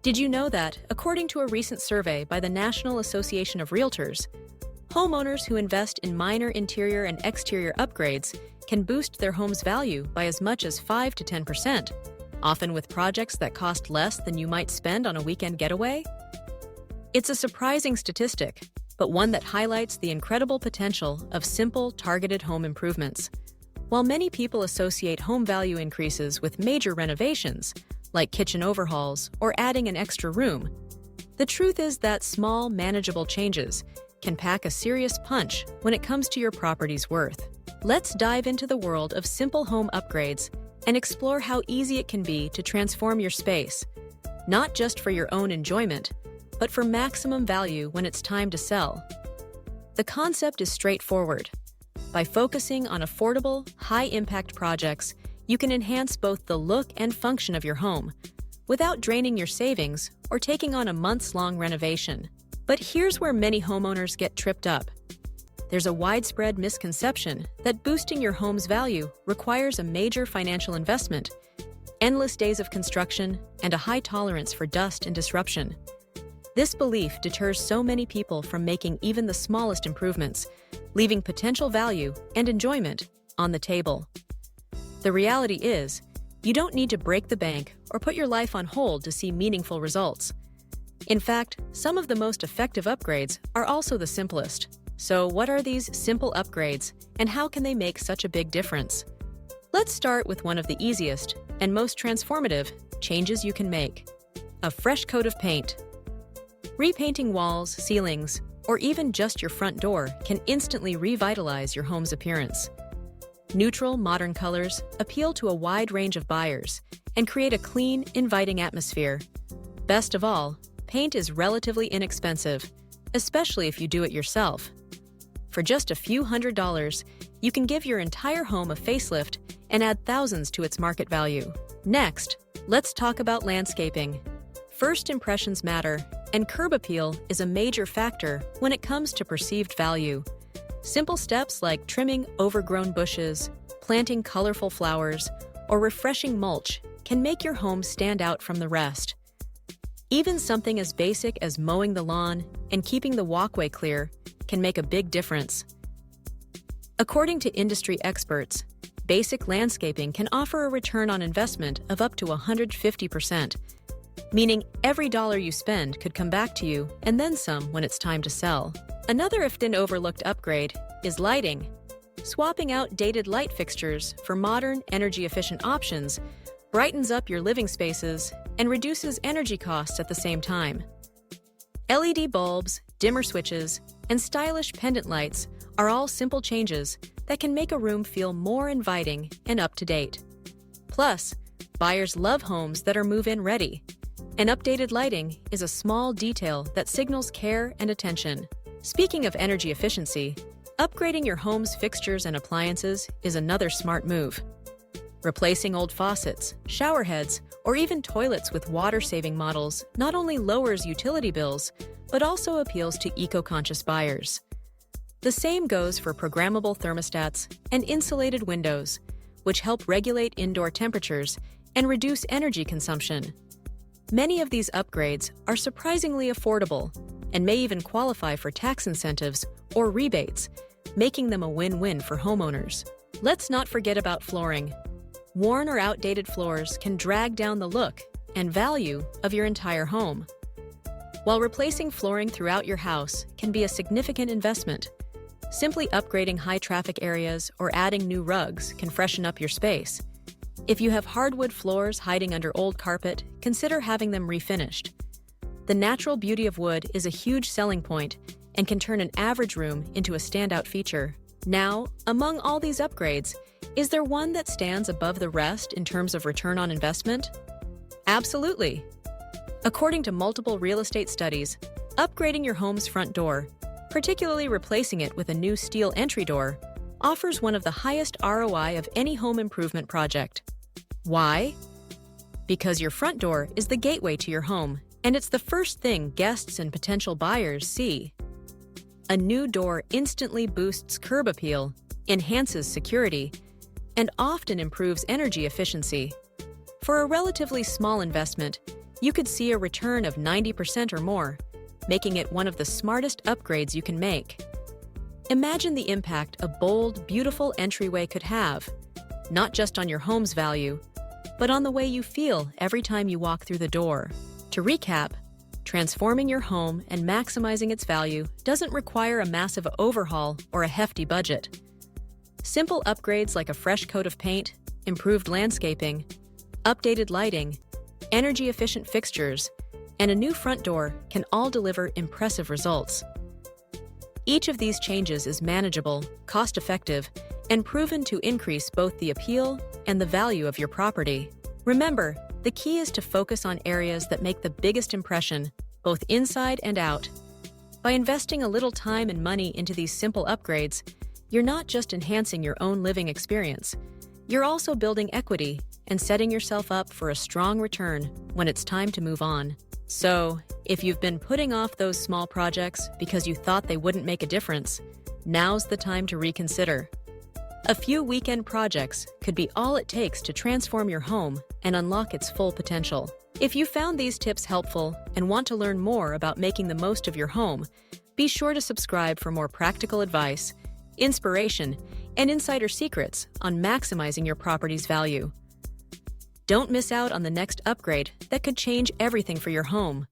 Did you know that, according to a recent survey by the National Association of Realtors, homeowners who invest in minor interior and exterior upgrades can boost their home's value by as much as 5 to 10%, often with projects that cost less than you might spend on a weekend getaway? It's a surprising statistic, but one that highlights the incredible potential of simple, targeted home improvements. While many people associate home value increases with major renovations, like kitchen overhauls or adding an extra room, the truth is that small, manageable changes can pack a serious punch when it comes to your property's worth. Let's dive into the world of simple home upgrades and explore how easy it can be to transform your space, not just for your own enjoyment, but for maximum value when it's time to sell. The concept is straightforward. By focusing on affordable, high-impact projects, you can enhance both the look and function of your home without draining your savings or taking on a months-long renovation. But here's where many homeowners get tripped up. There's a widespread misconception that boosting your home's value requires a major financial investment, endless days of construction, and a high tolerance for dust and disruption. This belief deters so many people from making even the smallest improvements, leaving potential value and enjoyment on the table. The reality is, you don't need to break the bank or put your life on hold to see meaningful results. In fact, some of the most effective upgrades are also the simplest. So what are these simple upgrades, and how can they make such a big difference? Let's start with one of the easiest and most transformative changes you can make: a fresh coat of paint. Repainting walls, ceilings, or even just your front door can instantly revitalize your home's appearance. Neutral, modern colors appeal to a wide range of buyers and create a clean, inviting atmosphere. Best of all, paint is relatively inexpensive, especially if you do it yourself. For just a few $100s, you can give your entire home a facelift and add thousands to its market value. Next, let's talk about landscaping. First impressions matter, and curb appeal is a major factor when it comes to perceived value. Simple steps like trimming overgrown bushes, planting colorful flowers, or refreshing mulch can make your home stand out from the rest. Even something as basic as mowing the lawn and keeping the walkway clear can make a big difference. According to industry experts, basic landscaping can offer a return on investment of up to 150%, meaning every dollar you spend could come back to you and then some when it's time to sell. Another often overlooked upgrade is lighting. Swapping out dated light fixtures for modern, energy-efficient options brightens up your living spaces and reduces energy costs at the same time. LED bulbs, dimmer switches, and stylish pendant lights are all simple changes that can make a room feel more inviting and up-to-date. Plus, buyers love homes that are move-in ready, and updated lighting is a small detail that signals care and attention. Speaking of energy efficiency, upgrading your home's fixtures and appliances is another smart move. Replacing old faucets, shower heads, or even toilets with water-saving models not only lowers utility bills, but also appeals to eco-conscious buyers. The same goes for programmable thermostats and insulated windows, which help regulate indoor temperatures and reduce energy consumption. Many of these upgrades are surprisingly affordable and may even qualify for tax incentives or rebates, making them a win-win for homeowners. Let's not forget about flooring. Worn or outdated floors can drag down the look and value of your entire home. While replacing flooring throughout your house can be a significant investment, simply upgrading high-traffic areas or adding new rugs can freshen up your space. If you have hardwood floors hiding under old carpet, consider having them refinished. The natural beauty of wood is a huge selling point and can turn an average room into a standout feature. Now, among all these upgrades, is there one that stands above the rest in terms of return on investment? Absolutely. According to multiple real estate studies, upgrading your home's front door, particularly replacing it with a new steel entry door, offers one of the highest ROI of any home improvement project. Why? Because your front door is the gateway to your home, and it's the first thing guests and potential buyers see. A new door instantly boosts curb appeal, enhances security, and often improves energy efficiency. For a relatively small investment, you could see a return of 90% or more, making it one of the smartest upgrades you can make. Imagine the impact a bold, beautiful entryway could have, not just on your home's value, but on the way you feel every time you walk through the door. To recap, transforming your home and maximizing its value doesn't require a massive overhaul or a hefty budget. Simple upgrades like a fresh coat of paint, improved landscaping, updated lighting, energy-efficient fixtures, and a new front door can all deliver impressive results. Each of these changes is manageable, cost-effective, and proven to increase both the appeal and the value of your property. Remember, the key is to focus on areas that make the biggest impression, both inside and out. By investing a little time and money into these simple upgrades, you're not just enhancing your own living experience, you're also building equity and setting yourself up for a strong return when it's time to move on. So, if you've been putting off those small projects because you thought they wouldn't make a difference, now's the time to reconsider. A few weekend projects could be all it takes to transform your home and unlock its full potential. If you found these tips helpful and want to learn more about making the most of your home, be sure to subscribe for more practical advice, inspiration, and insider secrets on maximizing your property's value. Don't miss out on the next upgrade that could change everything for your home.